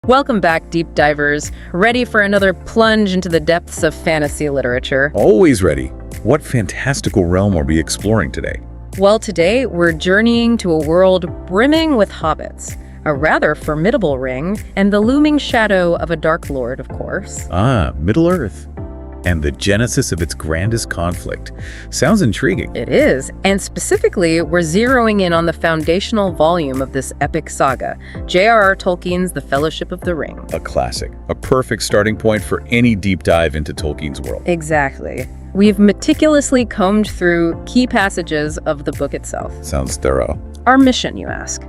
Welcome back, deep divers. Ready for another plunge into the depths of fantasy literature? Always ready. What fantastical realm are we exploring today? Well, today we're journeying to a world brimming with hobbits, a rather formidable ring, and the looming shadow of a Dark Lord, of course. Middle-earth. And the genesis of its grandest conflict. Sounds intriguing. It is, and specifically, we're zeroing in on the foundational volume of this epic saga, J.R.R. Tolkien's The Fellowship of the Ring. A classic. A perfect starting point for any deep dive into Tolkien's world. Exactly. We've meticulously combed through key passages of the book itself. Sounds thorough. Our mission, you ask?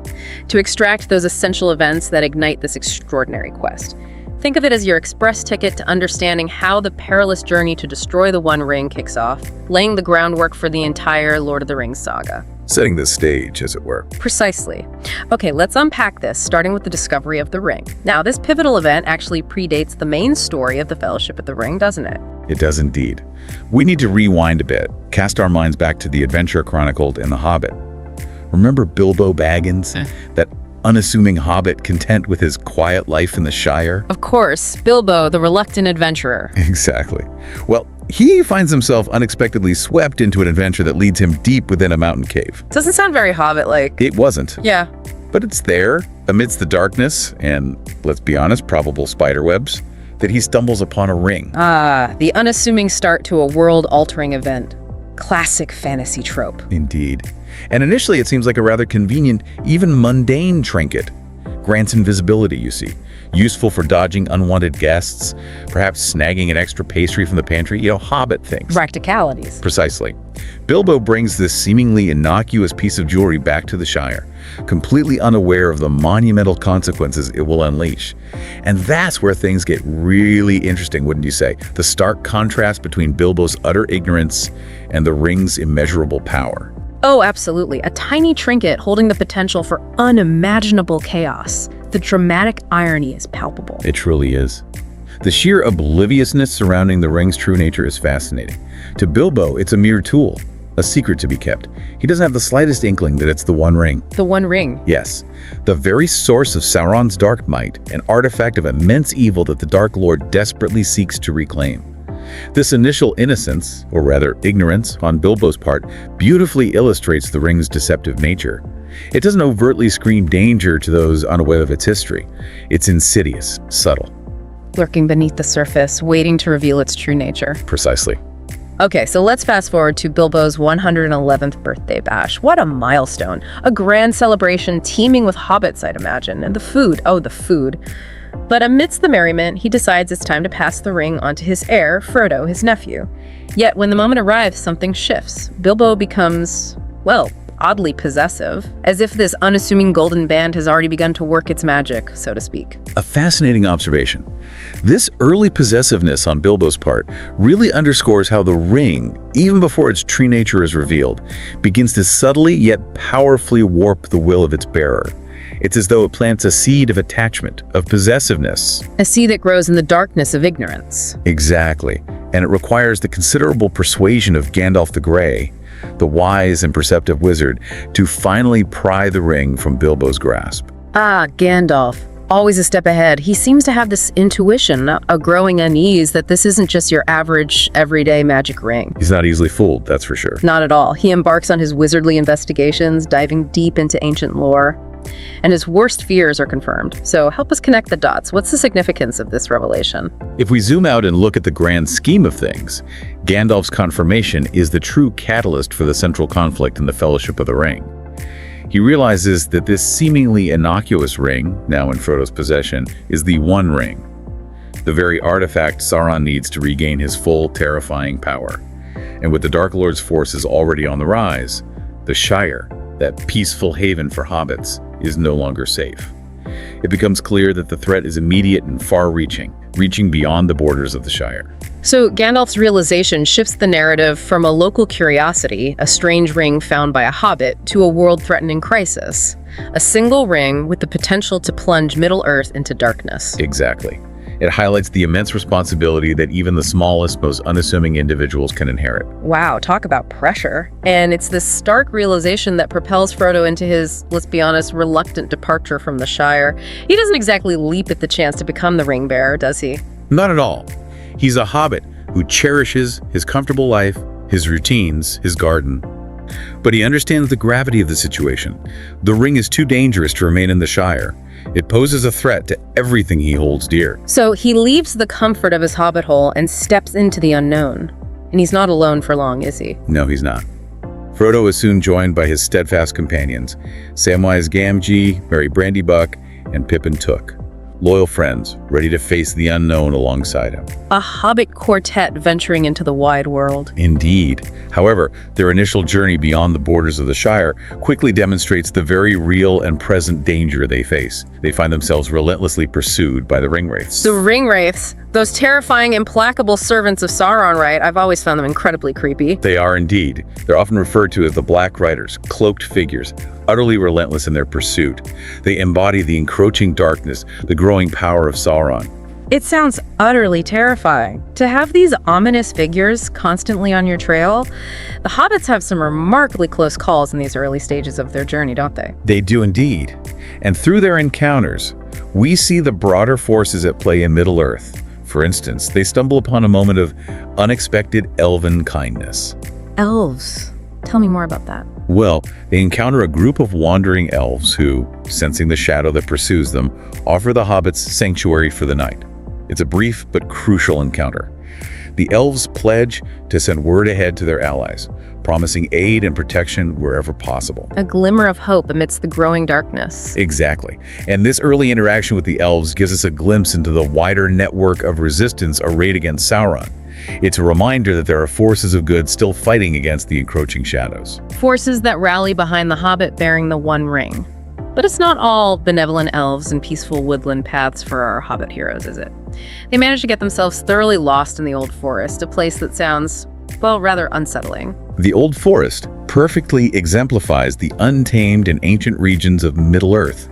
To extract those essential events that ignite this extraordinary quest. Think of it as your express ticket to understanding how the perilous journey to destroy the One Ring kicks off, laying the groundwork for the entire Lord of the Rings saga. Setting the stage, as it were. Precisely. Okay, let's unpack this, starting with the discovery of the ring. Now, this pivotal event actually predates the main story of the Fellowship of the Ring, doesn't it? It does indeed. We need to rewind a bit, cast our minds back to the adventure chronicled in The Hobbit. Remember Bilbo Baggins? That unassuming hobbit content with his quiet life in the Shire? Of course, Bilbo, the reluctant adventurer. Exactly. Well, he finds himself unexpectedly swept into an adventure that leads him deep within a mountain cave. Doesn't sound very Hobbit-like. It wasn't. Yeah. But it's there, amidst the darkness and, let's be honest, probable spiderwebs, that he stumbles upon a ring. The unassuming start to a world-altering event. Classic fantasy trope. Indeed. And initially it seems like a rather convenient, even mundane trinket. Grants invisibility, you see. Useful for dodging unwanted guests, perhaps snagging an extra pastry from the pantry, hobbit things. Practicalities. Precisely. Bilbo brings this seemingly innocuous piece of jewelry back to the Shire, completely unaware of the monumental consequences it will unleash. And that's where things get really interesting, wouldn't you say? The stark contrast between Bilbo's utter ignorance and the ring's immeasurable power. Oh, absolutely. A tiny trinket holding the potential for unimaginable chaos. The dramatic irony is palpable. It truly is. The sheer obliviousness surrounding the ring's true nature is fascinating. To Bilbo, it's a mere tool, a secret to be kept. He doesn't have the slightest inkling that it's the One Ring. The One Ring? Yes. The very source of Sauron's dark might, an artifact of immense evil that the Dark Lord desperately seeks to reclaim. This initial innocence, or rather ignorance, on Bilbo's part, beautifully illustrates the ring's deceptive nature. It doesn't overtly scream danger to those unaware of its history. It's insidious, subtle. Lurking beneath the surface, waiting to reveal its true nature. Precisely. Okay, so let's fast forward to Bilbo's 111th birthday bash. What a milestone. A grand celebration teeming with hobbits, I'd imagine. And the food. Oh, the food. But amidst the merriment, he decides it's time to pass the ring on to his heir, Frodo, his nephew. Yet when the moment arrives, something shifts. Bilbo becomes, well, oddly possessive, as if this unassuming golden band has already begun to work its magic, so to speak. A fascinating observation. This early possessiveness on Bilbo's part really underscores how the ring, even before its true nature is revealed, begins to subtly yet powerfully warp the will of its bearer. It's as though it plants a seed of attachment, of possessiveness. A seed that grows in the darkness of ignorance. Exactly. And it requires the considerable persuasion of Gandalf the Grey, the wise and perceptive wizard, to finally pry the ring from Bilbo's grasp. Gandalf. Always a step ahead. He seems to have this intuition, a growing unease that this isn't just your average, everyday magic ring. He's not easily fooled, that's for sure. Not at all. He embarks on his wizardly investigations, diving deep into ancient lore. And his worst fears are confirmed. So help us connect the dots. What's the significance of this revelation? If we zoom out and look at the grand scheme of things, Gandalf's confirmation is the true catalyst for the central conflict in the Fellowship of the Ring. He realizes that this seemingly innocuous ring, now in Frodo's possession, is the One Ring, the very artifact Sauron needs to regain his full, terrifying power. And with the Dark Lord's forces already on the rise, the Shire, that peaceful haven for hobbits, is no longer safe. It becomes clear that the threat is immediate and far-reaching, reaching beyond the borders of the Shire. So Gandalf's realization shifts the narrative from a local curiosity, a strange ring found by a hobbit, to a world-threatening crisis. A single ring with the potential to plunge Middle-earth into darkness. Exactly. It highlights the immense responsibility that even the smallest, most unassuming individuals can inherit. Wow, talk about pressure. And it's this stark realization that propels Frodo into his, let's be honest, reluctant departure from the Shire. He doesn't exactly leap at the chance to become the ring bearer, does he? Not at all. He's a hobbit who cherishes his comfortable life, his routines, his garden. But he understands the gravity of the situation. The ring is too dangerous to remain in the Shire. It poses a threat to everything he holds dear. So he leaves the comfort of his hobbit hole and steps into the unknown. And he's not alone for long, is he? No, he's not. Frodo is soon joined by his steadfast companions, Samwise Gamgee, Merry Brandybuck, and Pippin Took. Loyal friends, ready to face the unknown alongside him. A hobbit quartet venturing into the wide world. Indeed. However, their initial journey beyond the borders of the Shire quickly demonstrates the very real and present danger they face. They find themselves relentlessly pursued by the Ringwraiths. The Ringwraiths, those terrifying, implacable servants of Sauron, right? I've always found them incredibly creepy. They are indeed. They're often referred to as the Black Riders, cloaked figures, utterly relentless in their pursuit. They embody the encroaching darkness, the growing power of Sauron. It sounds utterly terrifying. To have these ominous figures constantly on your trail, the hobbits have some remarkably close calls in these early stages of their journey, don't they? They do indeed. And through their encounters, we see the broader forces at play in Middle-earth. For instance, they stumble upon a moment of unexpected elven kindness. Elves. Tell me more about that. Well, they encounter a group of wandering elves who, sensing the shadow that pursues them, offer the hobbits sanctuary for the night. It's a brief but crucial encounter. The elves pledge to send word ahead to their allies, promising aid and protection wherever possible. A glimmer of hope amidst the growing darkness. Exactly. And this early interaction with the elves gives us a glimpse into the wider network of resistance arrayed against Sauron. It's a reminder that there are forces of good still fighting against the encroaching shadows. Forces that rally behind the hobbit bearing the One Ring. But it's not all benevolent elves and peaceful woodland paths for our hobbit heroes, is it? They manage to get themselves thoroughly lost in the Old Forest, a place that sounds, well, rather unsettling. The Old Forest perfectly exemplifies the untamed and ancient regions of Middle-earth,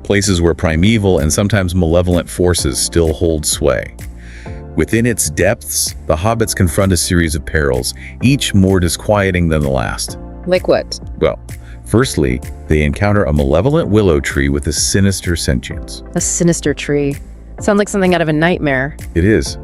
places where primeval and sometimes malevolent forces still hold sway. Within its depths, the hobbits confront a series of perils, each more disquieting than the last. Like what? Well, firstly, they encounter a malevolent willow tree with a sinister sentience. A sinister tree. Sounds like something out of a nightmare. It is.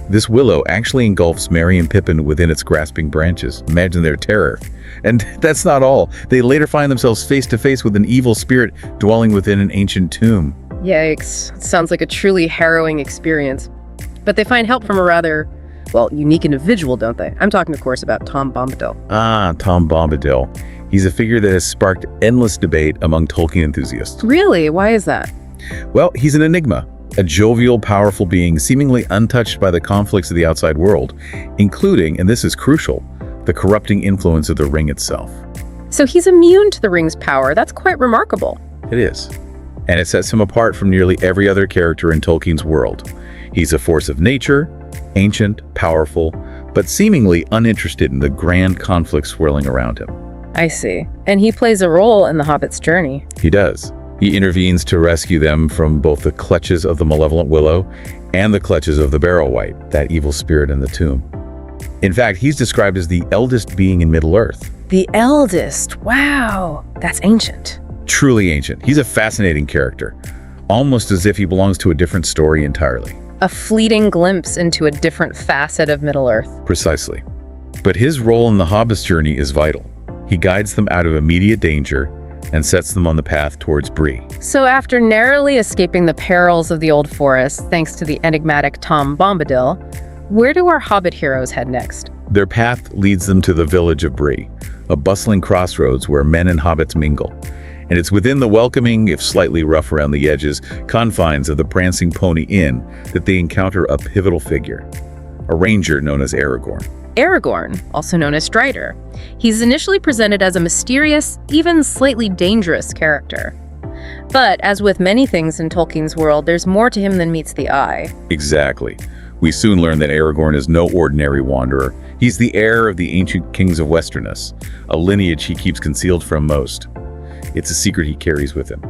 This willow actually engulfs Merry and Pippin within its grasping branches. Imagine their terror. And that's not all. They later find themselves face to face with an evil spirit dwelling within an ancient tomb. Yikes. It sounds like a truly harrowing experience. But they find help from a rather, well, unique individual, don't they? I'm talking, of course, about Tom Bombadil. Ah, Tom Bombadil. He's a figure that has sparked endless debate among Tolkien enthusiasts. Really? Why is that? Well, he's an enigma. A jovial, powerful being seemingly untouched by the conflicts of the outside world, including, and this is crucial, the corrupting influence of the ring itself. So he's immune to the ring's power. That's quite remarkable. It is. And it sets him apart from nearly every other character in Tolkien's world. He's a force of nature, ancient, powerful, but seemingly uninterested in the grand conflict swirling around him. I see. And he plays a role in the Hobbit's journey. He does. He intervenes to rescue them from both the clutches of the malevolent willow and the clutches of the Barrow-wight, that evil spirit in the tomb. In fact, he's described as the eldest being in Middle-earth. The eldest? Wow. That's ancient. Truly ancient. He's a fascinating character, almost as if he belongs to a different story entirely. A fleeting glimpse into a different facet of Middle-earth. Precisely. But his role in the Hobbit's journey is vital. He guides them out of immediate danger and sets them on the path towards Bree. So after narrowly escaping the perils of the Old Forest, thanks to the enigmatic Tom Bombadil, where do our Hobbit heroes head next? Their path leads them to the village of Bree, a bustling crossroads where men and hobbits mingle. And it's within the welcoming, if slightly rough around the edges, confines of the Prancing Pony Inn that they encounter a pivotal figure, a ranger known as Aragorn. Aragorn, also known as Strider. He's initially presented as a mysterious, even slightly dangerous character. But as with many things in Tolkien's world, there's more to him than meets the eye. Exactly. We soon learn that Aragorn is no ordinary wanderer. He's the heir of the ancient kings of Westerness, a lineage he keeps concealed from most. It's a secret he carries with him,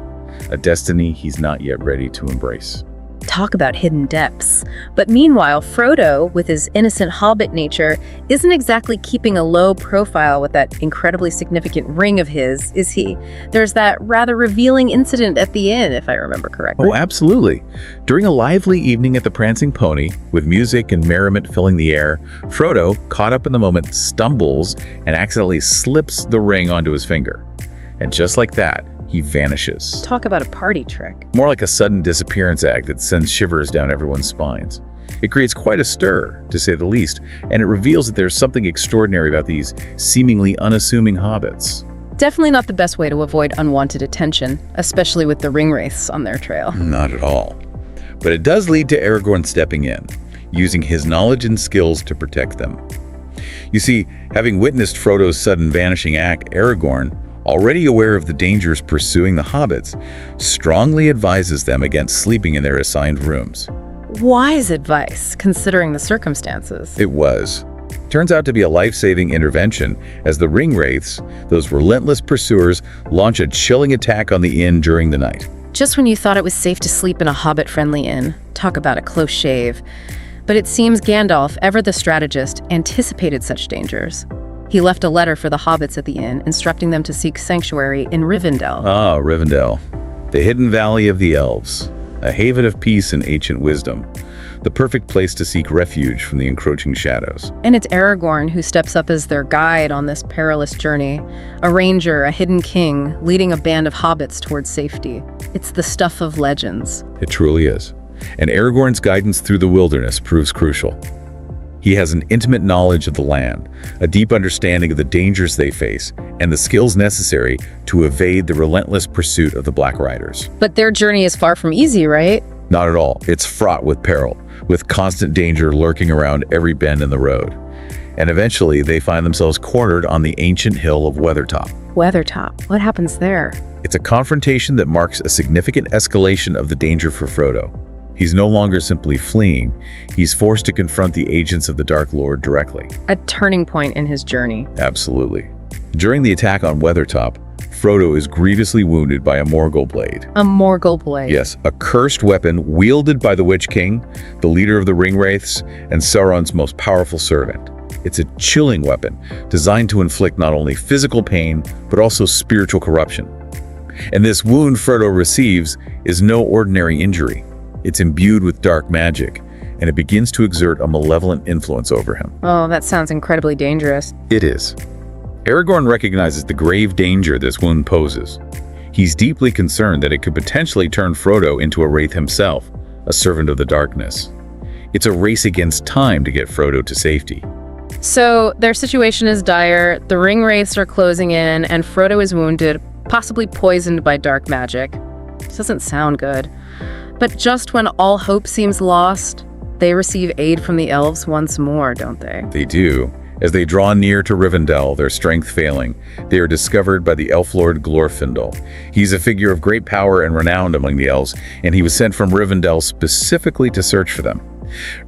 a destiny he's not yet ready to embrace. Talk about hidden depths. But meanwhile, Frodo, with his innocent hobbit nature, isn't exactly keeping a low profile with that incredibly significant ring of his, is he? There's that rather revealing incident at the inn, if I remember correctly. Oh, absolutely. During a lively evening at the Prancing Pony, with music and merriment filling the air, Frodo, caught up in the moment, stumbles and accidentally slips the ring onto his finger. And just like that, he vanishes. Talk about a party trick. More like a sudden disappearance act that sends shivers down everyone's spines. It creates quite a stir, to say the least, and it reveals that there's something extraordinary about these seemingly unassuming hobbits. Definitely not the best way to avoid unwanted attention, especially with the ringwraiths on their trail. Not at all. But it does lead to Aragorn stepping in, using his knowledge and skills to protect them. You see, having witnessed Frodo's sudden vanishing act, Aragorn, already aware of the dangers pursuing the hobbits, strongly advises them against sleeping in their assigned rooms. Wise advice, considering the circumstances. It was. Turns out to be a life-saving intervention as the ringwraiths, those relentless pursuers, launch a chilling attack on the inn during the night. Just when you thought it was safe to sleep in a hobbit-friendly inn. Talk about a close shave. But it seems Gandalf, ever the strategist, anticipated such dangers. He left a letter for the hobbits at the inn, instructing them to seek sanctuary in Rivendell. Ah, Rivendell, the hidden valley of the elves, a haven of peace and ancient wisdom, the perfect place to seek refuge from the encroaching shadows. And it's Aragorn who steps up as their guide on this perilous journey, a ranger, a hidden king, leading a band of hobbits towards safety. It's the stuff of legends. It truly is. And Aragorn's guidance through the wilderness proves crucial. He has an intimate knowledge of the land, a deep understanding of the dangers they face, and the skills necessary to evade the relentless pursuit of the Black Riders. But their journey is far from easy, right? Not at all. It's fraught with peril, with constant danger lurking around every bend in the road. And eventually, they find themselves cornered on the ancient hill of Weathertop. Weathertop. What happens there? It's a confrontation that marks a significant escalation of the danger for Frodo. He's no longer simply fleeing. He's forced to confront the agents of the Dark Lord directly. A turning point in his journey. Absolutely. During the attack on Weathertop, Frodo is grievously wounded by a Morgul blade. A Morgul blade. Yes, a cursed weapon wielded by the Witch King, the leader of the Ringwraiths, and Sauron's most powerful servant. It's a chilling weapon, designed to inflict not only physical pain, but also spiritual corruption. And this wound Frodo receives is no ordinary injury. It's imbued with dark magic, and it begins to exert a malevolent influence over him. Oh, that sounds incredibly dangerous. It is. Aragorn recognizes the grave danger this wound poses. He's deeply concerned that it could potentially turn Frodo into a wraith himself, a servant of the darkness. It's a race against time to get Frodo to safety. So, their situation is dire, the ringwraiths are closing in, and Frodo is wounded, possibly poisoned by dark magic. This doesn't sound good. But just when all hope seems lost, they receive aid from the elves once more, don't they? They do. As they draw near to Rivendell, their strength failing, they are discovered by the elf lord Glorfindel. He's a figure of great power and renown among the elves, and he was sent from Rivendell specifically to search for them.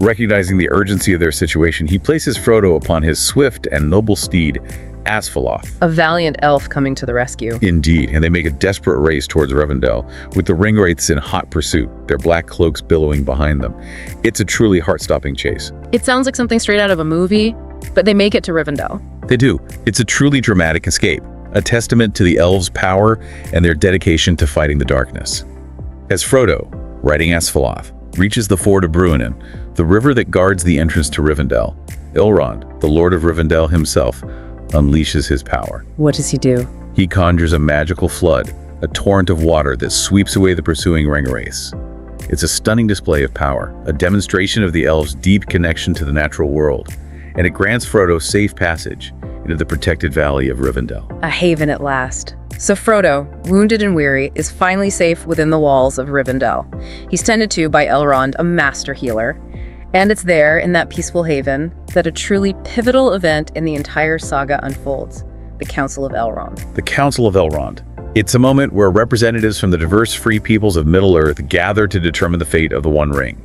Recognizing the urgency of their situation, he places Frodo upon his swift and noble steed, Asphalloth. A valiant elf coming to the rescue. Indeed, and they make a desperate race towards Rivendell, with the ringwraiths in hot pursuit, their black cloaks billowing behind them. It's a truly heart-stopping chase. It sounds like something straight out of a movie, but they make it to Rivendell. They do. It's a truly dramatic escape, a testament to the elves' power and their dedication to fighting the darkness. As Frodo, riding Asphalloth, reaches the ford of Bruinen, the river that guards the entrance to Rivendell, Elrond, the Lord of Rivendell himself, unleashes his power. What does he do? He conjures a magical flood, a torrent of water that sweeps away the pursuing ringwraiths. It's a stunning display of power, a demonstration of the elves' deep connection to the natural world, and it grants Frodo safe passage into the protected valley of Rivendell. A haven at last. So Frodo, wounded and weary, is finally safe within the walls of Rivendell. He's tended to by Elrond, a master healer. And it's there, in that peaceful haven, that a truly pivotal event in the entire saga unfolds. The Council of Elrond. The Council of Elrond. It's a moment where representatives from the diverse free peoples of Middle-earth gather to determine the fate of the One Ring.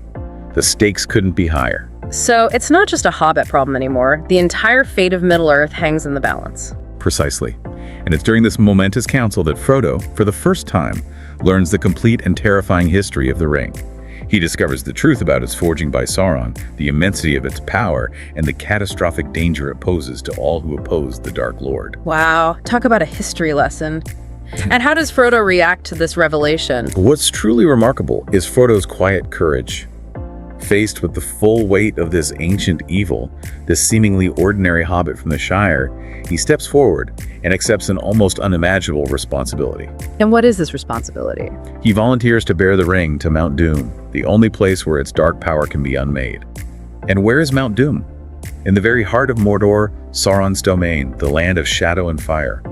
The stakes couldn't be higher. So it's not just a hobbit problem anymore. The entire fate of Middle-earth hangs in the balance. Precisely. And it's during this momentous council that Frodo, for the first time, learns the complete and terrifying history of the ring. He discovers the truth about its forging by Sauron, the immensity of its power, and the catastrophic danger it poses to all who oppose the Dark Lord. Wow, talk about a history lesson. And how does Frodo react to this revelation? What's truly remarkable is Frodo's quiet courage. Faced with the full weight of this ancient evil, this seemingly ordinary hobbit from the Shire, he steps forward and accepts an almost unimaginable responsibility. And what is this responsibility? He volunteers to bear the ring to Mount Doom, the only place where its dark power can be unmade. And where is Mount Doom? In the very heart of Mordor, Sauron's domain, the land of shadow and fire.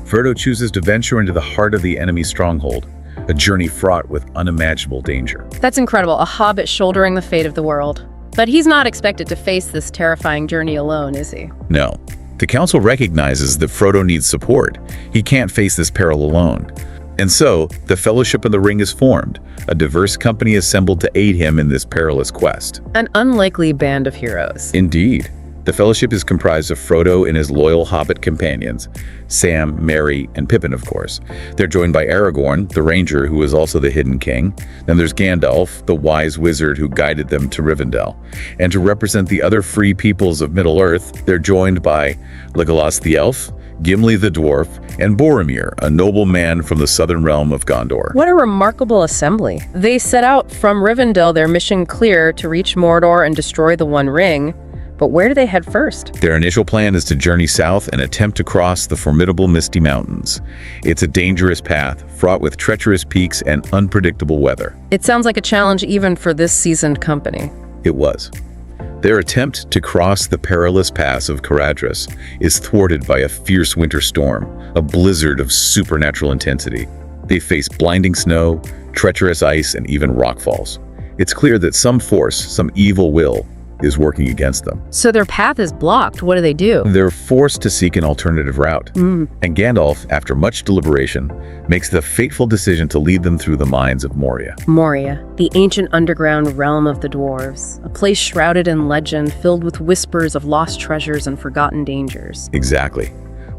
Frodo chooses to venture into the heart of the enemy's stronghold, a journey fraught with unimaginable danger. That's incredible, a hobbit shouldering the fate of the world. But he's not expected to face this terrifying journey alone, is he? No. The council recognizes that Frodo needs support. He can't face this peril alone. And so, the Fellowship of the Ring is formed, a diverse company assembled to aid him in this perilous quest. An unlikely band of heroes. Indeed. The Fellowship is comprised of Frodo and his loyal hobbit companions, Sam, Merry, and Pippin, of course. They're joined by Aragorn, the ranger who is also the Hidden King. Then there's Gandalf, the wise wizard who guided them to Rivendell. And to represent the other free peoples of Middle-earth, they're joined by Legolas the elf, Gimli the dwarf, and Boromir, a noble man from the southern realm of Gondor. What a remarkable assembly. They set out from Rivendell, their mission clear to reach Mordor and destroy the One Ring. But where do they head first? Their initial plan is to journey south and attempt to cross the formidable Misty Mountains. It's a dangerous path, fraught with treacherous peaks and unpredictable weather. It sounds like a challenge even for this seasoned company. It was. Their attempt to cross the perilous pass of Caradhras is thwarted by a fierce winter storm, a blizzard of supernatural intensity. They face blinding snow, treacherous ice, and even rockfalls. It's clear that some force, some evil will, is working against them. So their path is blocked. What do they do? They're forced to seek an alternative route. And Gandalf, after much deliberation, makes the fateful decision to lead them through the mines of Moria. Moria, the ancient underground realm of the dwarves, a place shrouded in legend, filled with whispers of lost treasures and forgotten dangers. Exactly.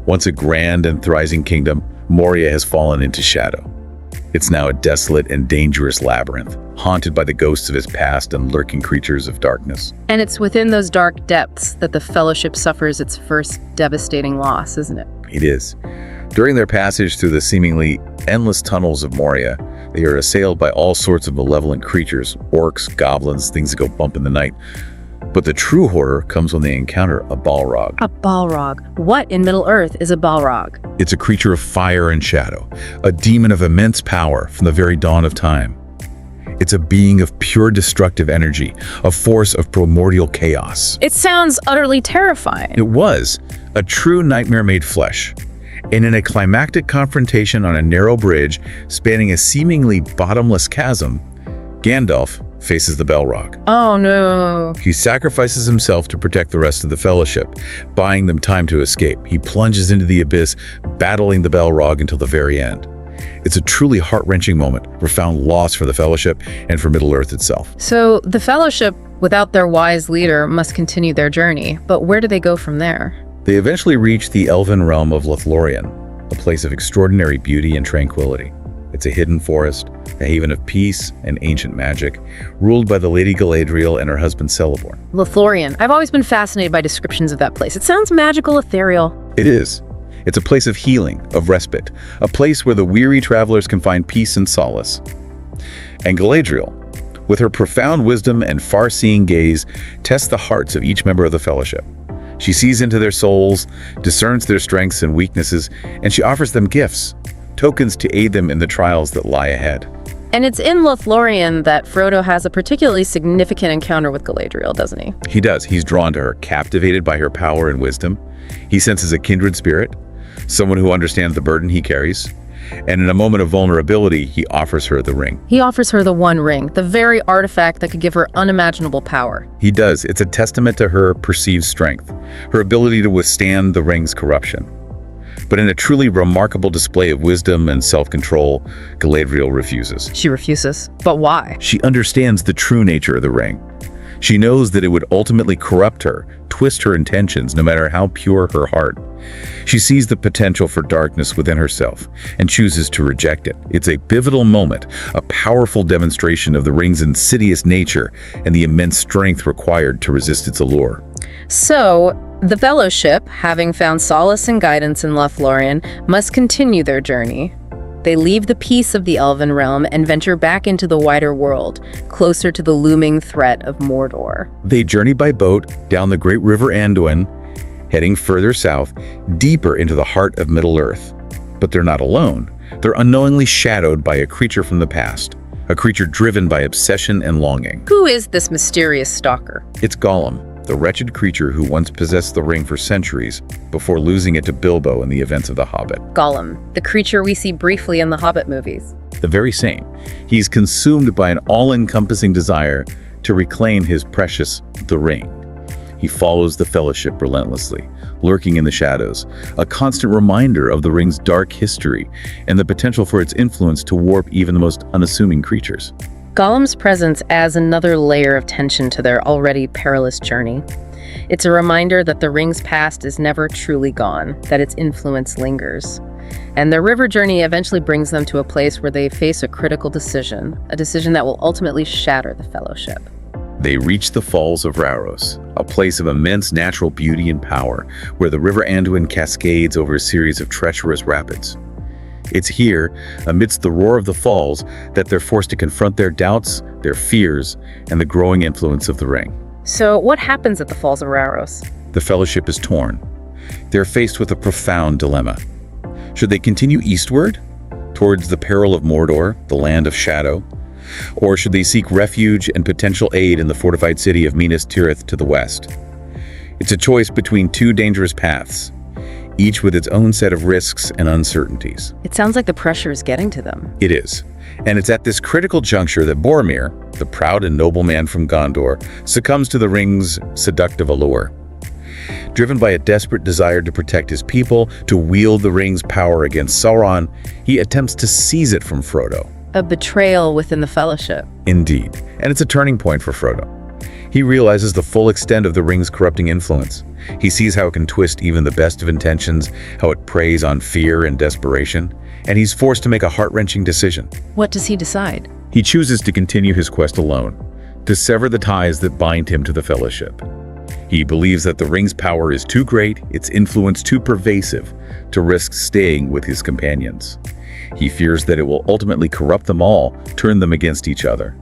Once a grand and thriving kingdom, Moria has fallen into shadow. It's now a desolate and dangerous labyrinth, haunted by the ghosts of its past and lurking creatures of darkness. And it's within those dark depths that the Fellowship suffers its first devastating loss, isn't it? It is. During their passage through the seemingly endless tunnels of Moria, they are assailed by all sorts of malevolent creatures, orcs, goblins, things that go bump in the night. But the true horror comes when they encounter a Balrog. A Balrog. What in Middle-earth is a Balrog? It's a creature of fire and shadow, a demon of immense power from the very dawn of time. It's a being of pure destructive energy, a force of primordial chaos. It sounds utterly terrifying. It was a true nightmare made flesh. And in a climactic confrontation on a narrow bridge spanning a seemingly bottomless chasm, Gandalf faces the Balrog. Oh no. He sacrifices himself to protect the rest of the Fellowship, buying them time to escape. He plunges into the abyss, battling the Balrog until the very end. It's a truly heart-wrenching moment, profound loss for the Fellowship and for Middle-earth itself. So the Fellowship, without their wise leader, must continue their journey. But where do they go from there? They eventually reach the elven realm of Lothlorien, a place of extraordinary beauty and tranquility. It's a hidden forest, a haven of peace and ancient magic, ruled by the Lady Galadriel and her husband Celeborn. Lothlorien. I've always been fascinated by descriptions of that place. It sounds magical, ethereal. It is. It's a place of healing, of respite, a place where the weary travelers can find peace and solace. And Galadriel, with her profound wisdom and far-seeing gaze, tests the hearts of each member of the Fellowship. She sees into their souls, discerns their strengths and weaknesses, and she offers them gifts, tokens to aid them in the trials that lie ahead. And it's in Lothlorien that Frodo has a particularly significant encounter with Galadriel, doesn't he? He does. He's drawn to her, captivated by her power and wisdom. He senses a kindred spirit, someone who understands the burden he carries. And in a moment of vulnerability, he offers her the ring. He offers her the One Ring, the very artifact that could give her unimaginable power. He does. It's a testament to her perceived strength, her ability to withstand the ring's corruption. But in a truly remarkable display of wisdom and self-control, Galadriel refuses. She refuses. But why? She understands the true nature of the ring. She knows that it would ultimately corrupt her, twist her intentions, no matter how pure her heart. She sees the potential for darkness within herself and chooses to reject it. It's a pivotal moment, a powerful demonstration of the ring's insidious nature and the immense strength required to resist its allure. So, the Fellowship, having found solace and guidance in Lothlorien, must continue their journey. They leave the peace of the Elven realm and venture back into the wider world, closer to the looming threat of Mordor. They journey by boat down the great river Anduin, heading further south, deeper into the heart of Middle-earth. But they're not alone. They're unknowingly shadowed by a creature from the past, a creature driven by obsession and longing. Who is this mysterious stalker? It's Gollum, the wretched creature who once possessed the ring for centuries before losing it to Bilbo in the events of The Hobbit. Gollum, the creature we see briefly in the Hobbit movies. The very same. He's consumed by an all-encompassing desire to reclaim his precious, the ring. He follows the Fellowship relentlessly, lurking in the shadows, a constant reminder of the ring's dark history and the potential for its influence to warp even the most unassuming creatures. Gollum's presence adds another layer of tension to their already perilous journey. It's a reminder that the ring's past is never truly gone, that its influence lingers. And their river journey eventually brings them to a place where they face a critical decision, a decision that will ultimately shatter the Fellowship. They reach the Falls of Rauros, a place of immense natural beauty and power, where the River Anduin cascades over a series of treacherous rapids. It's here, amidst the roar of the falls, that they're forced to confront their doubts, their fears, and the growing influence of the ring. So what happens at the Falls of Rauros? The Fellowship is torn. They're faced with a profound dilemma. Should they continue eastward, towards the peril of Mordor, the land of shadow? Or should they seek refuge and potential aid in the fortified city of Minas Tirith to the west? It's a choice between two dangerous paths, each with its own set of risks and uncertainties. It sounds like the pressure is getting to them. It is. And it's at this critical juncture that Boromir, the proud and noble man from Gondor, succumbs to the ring's seductive allure. Driven by a desperate desire to protect his people, to wield the ring's power against Sauron, he attempts to seize it from Frodo. A betrayal within the Fellowship. Indeed. And it's a turning point for Frodo. He realizes the full extent of the ring's corrupting influence. He sees how it can twist even the best of intentions, how it preys on fear and desperation, and he's forced to make a heart-wrenching decision. What does he decide? He chooses to continue his quest alone, to sever the ties that bind him to the Fellowship. He believes that the ring's power is too great, its influence too pervasive, to risk staying with his companions. He fears that it will ultimately corrupt them all, turn them against each other.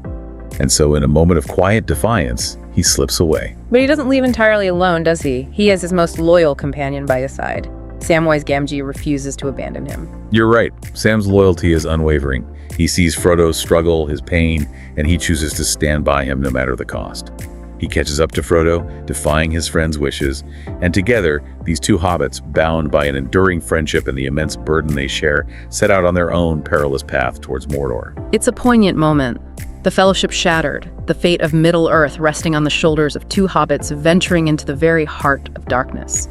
And so in a moment of quiet defiance, he slips away. But he doesn't leave entirely alone, does he? He has his most loyal companion by his side. Samwise Gamgee refuses to abandon him. You're right. Sam's loyalty is unwavering. He sees Frodo's struggle, his pain, and he chooses to stand by him no matter the cost. He catches up to Frodo, defying his friend's wishes, and together, these two hobbits, bound by an enduring friendship and the immense burden they share, set out on their own perilous path towards Mordor. It's a poignant moment. The Fellowship shattered, the fate of Middle-earth resting on the shoulders of two hobbits venturing into the very heart of darkness.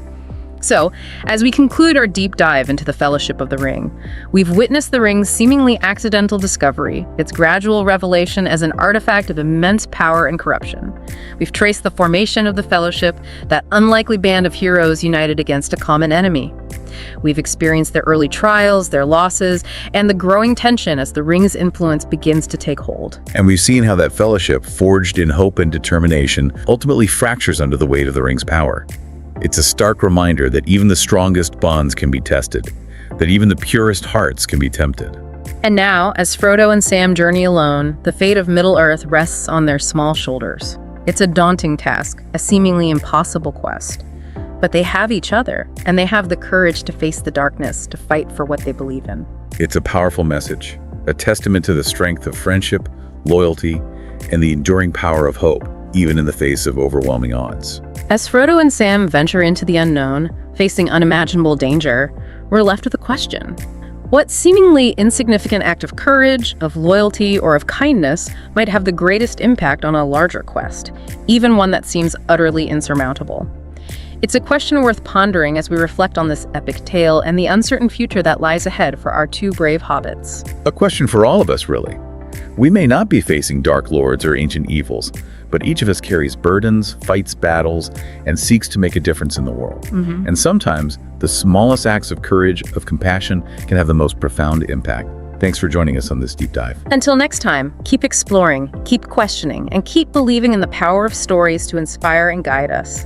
So, as we conclude our deep dive into the Fellowship of the Ring, we've witnessed the ring's seemingly accidental discovery, its gradual revelation as an artifact of immense power and corruption. We've traced the formation of the Fellowship, that unlikely band of heroes united against a common enemy. We've experienced their early trials, their losses, and the growing tension as the ring's influence begins to take hold. And we've seen how that fellowship, forged in hope and determination, ultimately fractures under the weight of the ring's power. It's a stark reminder that even the strongest bonds can be tested, that even the purest hearts can be tempted. And now, as Frodo and Sam journey alone, the fate of Middle-earth rests on their small shoulders. It's a daunting task, a seemingly impossible quest. But they have each other, and they have the courage to face the darkness, to fight for what they believe in. It's a powerful message, a testament to the strength of friendship, loyalty, and the enduring power of hope, even in the face of overwhelming odds. As Frodo and Sam venture into the unknown, facing unimaginable danger, we're left with a question. What seemingly insignificant act of courage, of loyalty, or of kindness might have the greatest impact on a larger quest, even one that seems utterly insurmountable? It's a question worth pondering as we reflect on this epic tale and the uncertain future that lies ahead for our two brave hobbits. A question for all of us, really. We may not be facing dark lords or ancient evils, but each of us carries burdens, fights battles, and seeks to make a difference in the world. And sometimes, the smallest acts of courage, of compassion, can have the most profound impact. Thanks for joining us on this deep dive. Until next time, keep exploring, keep questioning, and keep believing in the power of stories to inspire and guide us.